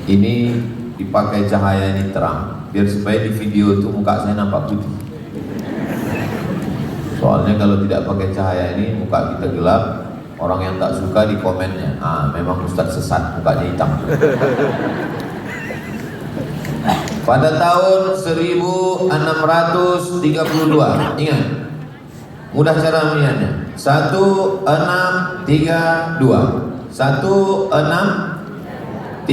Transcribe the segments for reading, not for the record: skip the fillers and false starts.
Ini dipakai cahaya ini terang, biar supaya di video itu muka saya nampak putih. Soalnya kalau tidak pakai cahaya ini muka kita gelap, orang yang tak suka di komennya, memang Ustadz sesat, mukanya hitam. Pada tahun 1632, ingat, mudah cara melihatnya. 1632, 1632.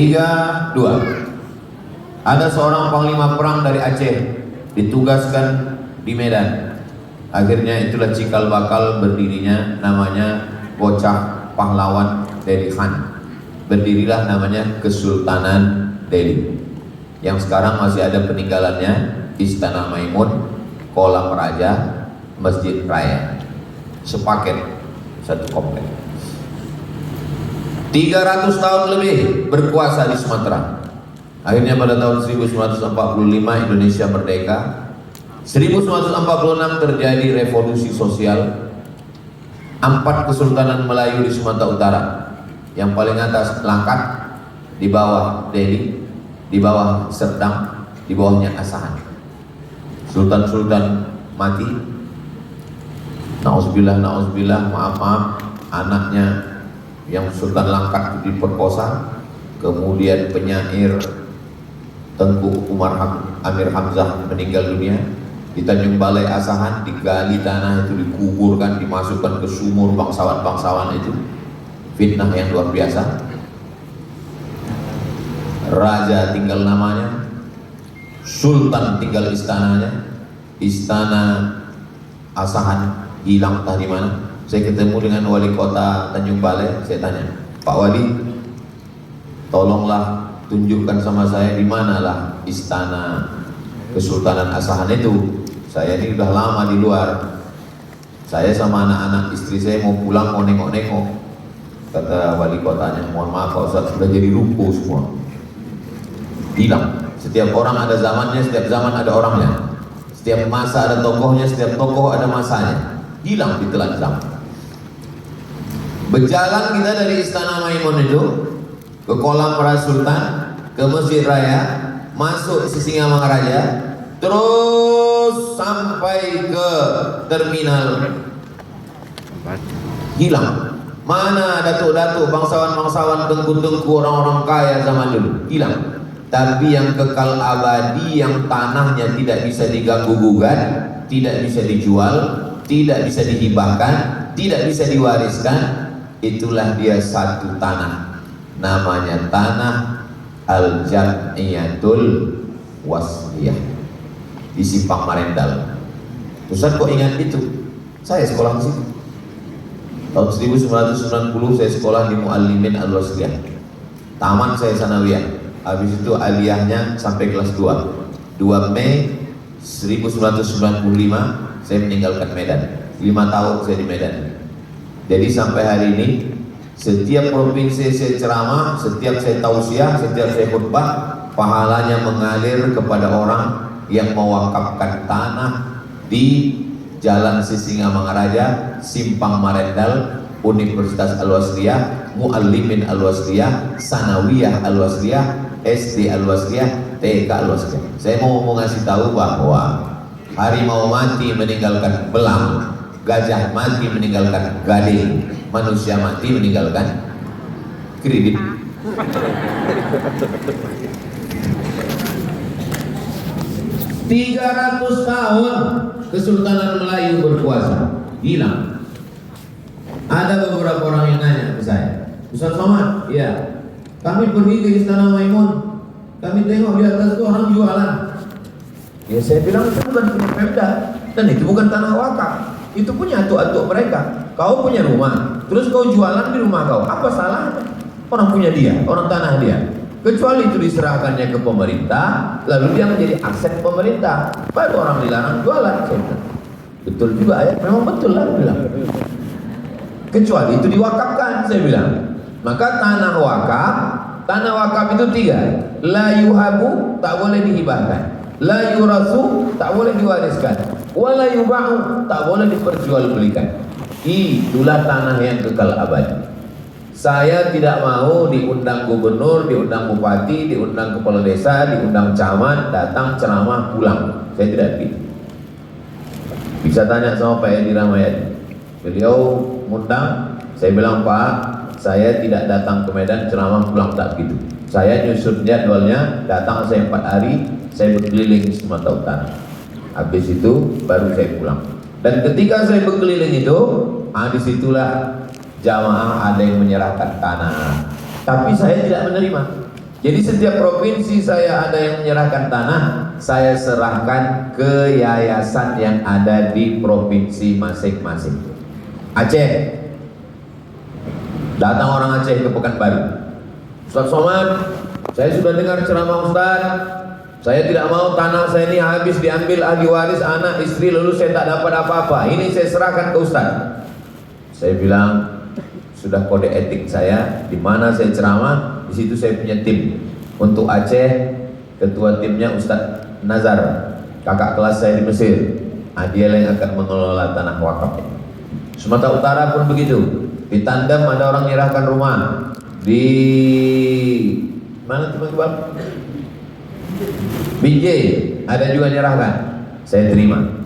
Ada seorang panglima perang dari Aceh ditugaskan di Medan. Akhirnya itulah cikal bakal berdirinya namanya Bocah Pahlawan Delhi Khan. Berdirilah namanya Kesultanan Delhi, yang sekarang masih ada peninggalannya, Istana Maimun, Kolam Raja, Masjid Raya, sepaket, satu komplek. 300 tahun lebih berkuasa di Sumatera. Akhirnya pada tahun 1945 Indonesia merdeka. 1946 terjadi revolusi sosial. 4 kesultanan Melayu di Sumatera Utara. Yang paling atas Langkat, di bawah Delhi, di bawah Serdang, di bawahnya Asahan. Sultan-sultan mati. Nauzubillah, maaf, anaknya yang Sultan Langkat diperkosa, kemudian penyair Tengku Umar Amir Hamzah meninggal dunia. Di Tanjung Balai Asahan digali tanah itu, dikuburkan, dimasukkan ke sumur bangsawan-bangsawan itu. Fitnah yang luar biasa. Raja tinggal namanya, Sultan tinggal istananya. Istana Asahan hilang entah di mana. Saya ketemu dengan wali kota Tanjung Balai, saya tanya, Pak Wali, tolonglah tunjukkan sama saya di manalah istana Kesultanan Asahan itu. Saya ini udah lama di luar. Saya sama anak-anak istri saya mau pulang, mau nengok-nengok. Kata wali kotanya, mohon maaf Pak Ustadz, sudah jadi ruko semua. Hilang. Setiap orang ada zamannya, setiap zaman ada orangnya. Setiap masa ada tokohnya, setiap tokoh ada masanya. Hilang di telan zaman. Berjalan kita dari Istana Maimun itu ke Kolam Raja Sultan, ke Masjid Raya, masuk Sisingamangaraja, terus sampai ke terminal. Hilang. Mana datuk-datuk, bangsawan-bangsawan, tengku-tengku, orang-orang kaya zaman dulu? Hilang. Tapi yang kekal abadi, yang tanahnya tidak bisa diganggu-gugat, tidak bisa dijual, tidak bisa dihibahkan, tidak bisa diwariskan, itulah dia satu tanah. Namanya tanah Al-Jam'iyatul Wasliyah di Simpang Marendal. Ustaz kok ingat itu? Saya sekolah di situ. Tahun 1990 saya sekolah di Muallimin Al-Wasliyah. Tamat saya sanawiyah. Habis itu aliyahnya sampai kelas 2. 2 Mei 1995 saya meninggalkan Medan. 5 tahun saya di Medan. Jadi sampai hari ini setiap provinsi saya ceramah, setiap saya tausiah, setiap saya khutbah, pahalanya mengalir kepada orang yang mewakafkan tanah di Jalan Sisingamangaraja, Simpang Marendal, Universitas Al-Wasliyah, Muallimin Al-Wasliyah, Sanawiyah Al-Wasliyah, SD Al-Wasliyah, TK Al-Wasliyah. Saya mau ngasih tahu bahwa harimau mati meninggalkan belang, gajah mati meninggalkan gading, manusia mati meninggalkan kredit. "300 tahun Kesultanan Melayu berkuasa, hilang." Ada beberapa orang yang nanya ke saya, Ustaz Somad, ya, kami pergi ke Istana Maimun, kami tengok di atas itu orang jualan. Ya saya bilang itu bukan punya Pemda, dan itu bukan tanah wakaf, itu punya atuk-atuk mereka. Kau punya rumah, terus kau jualan di rumah kau, apa salahnya? Orang punya dia, orang tanah dia. Kecuali itu diserahkannya ke pemerintah, lalu dia menjadi aset pemerintah, baru orang dilarang jualan. Saya bilang, betul juga ya, memang betul lah bilang. Kecuali itu diwakafkan, saya bilang. Maka tanah wakaf itu 3. La yuhabu, tak boleh dihibahkan. La yurasu, tak boleh diwariskan. Wa la yuba'u, tak boleh diperjualbelikan. Itulah tanah yang kekal abadi. Saya tidak mau diundang gubernur, diundang bupati, diundang kepala desa, diundang camat, datang ceramah pulang. Saya tidak begitu. Bisa tanya sama Pak Edi Rahmayadi. Beliau ngundang, saya bilang, Pak, saya tidak datang ke Medan ceramah pulang, tak begitu. Saya nyusun jadwalnya, datang saya 4 hari, saya berkeliling Sumatera Utara. Habis itu baru saya pulang. Dan ketika saya berkeliling itu, disitulah jamaah ada yang menyerahkan tanah. Tapi saya tidak menerima. Jadi setiap provinsi saya ada yang menyerahkan tanah, saya serahkan ke yayasan yang ada di provinsi masing-masing. Aceh, datang orang Aceh ke Pekanbaru. Ustaz Somad, saya sudah dengar ceramah Ustaz. Saya tidak mau tanah saya ini habis diambil ahli waris, anak, istri, lalu saya tak dapat apa-apa. Ini saya serahkan ke Ustaz. Saya bilang, sudah kode etik saya, di mana saya ceramah, di situ saya punya tim. Untuk Aceh, ketua timnya Ustaz Nazar, kakak kelas saya di Mesir. Dia yang akan mengelola tanah wakaf. Sumatera Utara pun begitu. Di Tandem ada orang menyerahkan rumah. Di mana teman-teman? Binjai ada juga menyerahkan. Saya terima.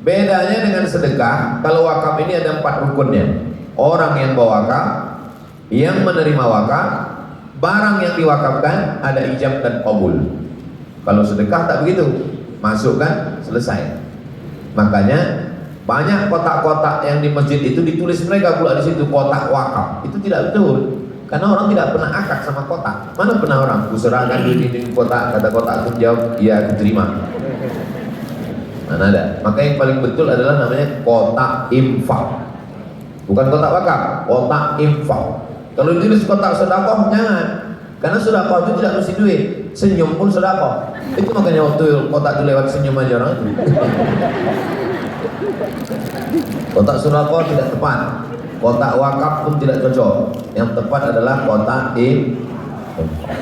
Bedanya dengan sedekah, kalau wakaf ini ada 4 rukunnya. Orang yang bawa wakaf, yang menerima wakaf, barang yang diwakafkan, ada ijab dan qabul. Kalau sedekah tak begitu, masukkan, selesai. Makanya banyak kotak-kotak yang di masjid itu ditulis mereka pula di situ kotak wakaf. Itu tidak betul. Karena orang tidak pernah akad sama kotak. Mana pernah orang, aku serahkan duit ini kotak, kata kotak aku jawab, iya aku terima. Mana ada. Maka yang paling betul adalah namanya kotak infak. Bukan kotak wakaf, kotak infak. Kalau ditulis kotak sedekah jangan. Karena sedekah itu tidak mesti duit. Senyum pun sedekah. Itu makanya waktu kotak itu lewat senyum aja orang itu. Kotak sedekah tidak tepat. Kotak wakaf pun tidak cocok. Yang tepat adalah kotak infak.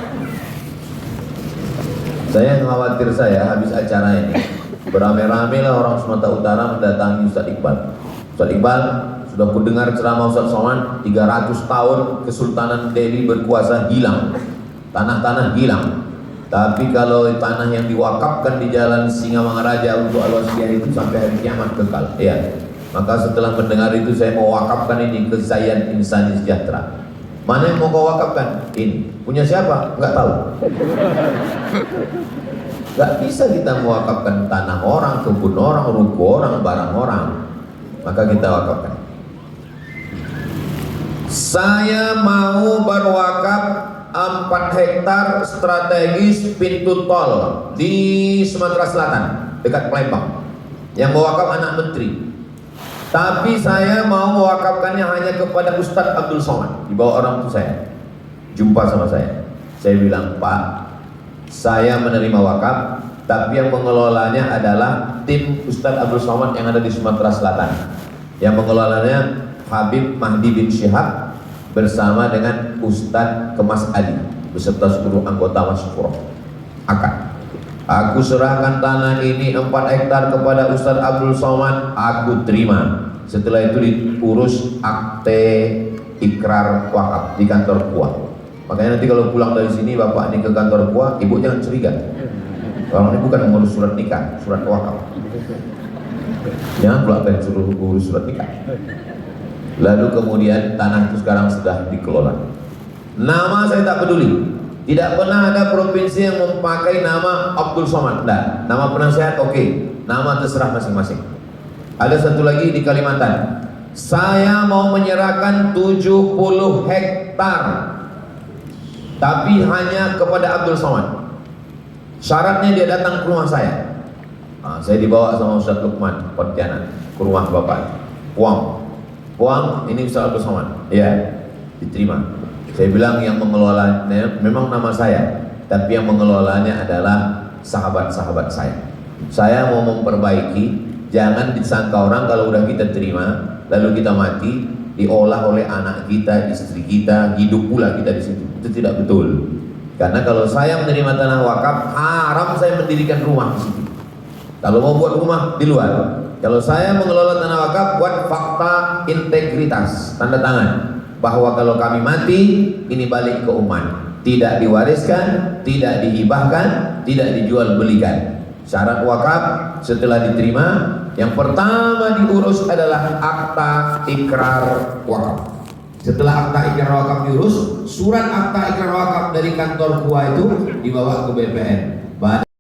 Saya khawatir habis acara ini beramai-ramai lah orang Sumatera Utara mendatangi Ustaz Iqbal. Ustaz Iqbal, sudah ku dengar ceramah Ustaz Somad, 300 tahun Kesultanan Delhi berkuasa hilang, tanah-tanah hilang. Tapi kalau tanah yang diwakafkan di jalan Singamangaraja untuk Al-Wasiyah itu sampai hari kiamat kekal. Ya. Maka setelah mendengar itu saya mau wakafkan ini ke Zayan Insani Sejahtera. Mana yang mau kau wakafkan? Ini. Punya siapa? Enggak tahu. Enggak bisa kita mewakafkan tanah orang, kebun orang, ruko orang, barang orang. Maka kita wakafkan. Saya mau berwakaf 4 hektar strategis pintu tol di Sumatera Selatan dekat Palembang. Yang mewakaf anak menteri. Tapi saya mau mewakafkannya hanya kepada Ustadz Abdul Somad. Dibawa orang tua saya, jumpa sama saya. Saya bilang, Pak, saya menerima wakaf, tapi yang mengelolanya adalah tim Ustadz Abdul Somad yang ada di Sumatera Selatan. Yang mengelolanya Habib Mahdi bin Syihab bersama dengan Ustadz Kemas Ali beserta seluruh anggota Masyurah akad. Aku serahkan tanah ini 4 hektar kepada Ustadz Abdul Somad, aku terima. Setelah itu diurus akte ikrar wakaf di kantor KUA. Makanya nanti kalau pulang dari sini bapak ini ke kantor KUA, ibu jangan curiga. Kalau ini bukan mengurus surat nikah, surat wakaf. Jangan pula pengen suruh urus surat nikah. Lalu kemudian tanah itu sekarang sudah dikelola. Nama saya tak peduli. Tidak pernah ada provinsi yang memakai nama Abdul Somad. Nah, nama penasehat oke. Nama terserah masing-masing. Ada satu lagi di Kalimantan. Saya mau menyerahkan 70 hektar. Tapi hanya kepada Abdul Somad. Syaratnya dia datang ke rumah saya. Saya dibawa sama Ustaz Lukman Pontianak ke rumah bapak. Puang, ini Ustaz Abdul Somad. Ya, diterima. Saya bilang yang mengelolanya memang nama saya, tapi yang mengelolanya adalah sahabat-sahabat saya. Saya mau memperbaiki, jangan disangka orang kalau udah kita terima, lalu kita mati, diolah oleh anak kita, istri kita, hidup pula kita di situ. Itu tidak betul. Karena kalau saya menerima tanah wakaf, haram saya mendirikan rumah di situ. Kalau mau buat rumah di luar. Kalau saya mengelola tanah wakaf, buat fakta integritas, tanda tangan. bahwa kalau kami mati ini balik ke umat, tidak diwariskan, tidak dihibahkan, tidak dijual belikan. Syarat wakaf setelah diterima, yang pertama diurus adalah akta ikrar wakaf. Setelah akta ikrar wakaf diurus, surat akta ikrar wakaf dari kantor KUA itu dibawa ke BPN.